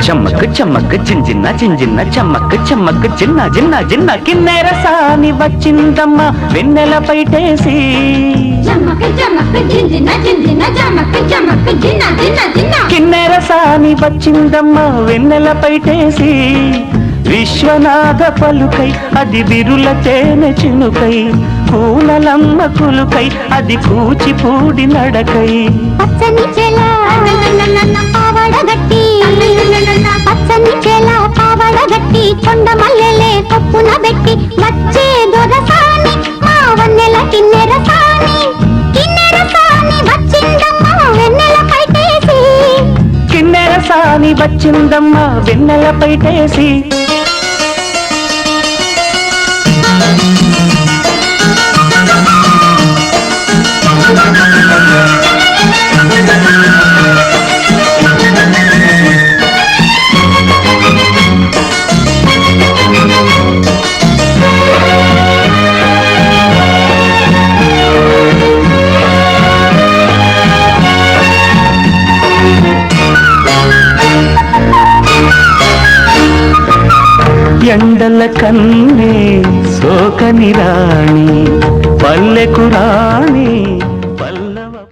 చమ్మక్ చమ్మక్ జింజిన్న జింజిన్న చమ్మక్ చమ్మక్ జిన్న జిన్న జిన్న కిన్నెర సాని వచ్చిందమ్మ వెన్నెల పైటేసి కిన్నెర సాని వచ్చిందమ్మ వెన్నెల పైటేసి విశ్వనాథ పలుకై అది బిరుల తేనె చినుకై పూలలమ్మ కులుకై అది కూచిపూడి నడకై పచ్చని చెల పావడగట్టి పచ్చని చెల పావడగట్టి కొండ మల్లెలే కొప్పున పెట్టి వచ్చే దొరసాని మా వన్నెల కిన్నెర సాని వచ్చిందమ్మ వెన్నెల పైటేసి కిన్నెర సాని వచ్చిందమ్మ వెన్నెల పైటేసి ఎండల కన్నే సోకని రాణి పల్లెకు రాణి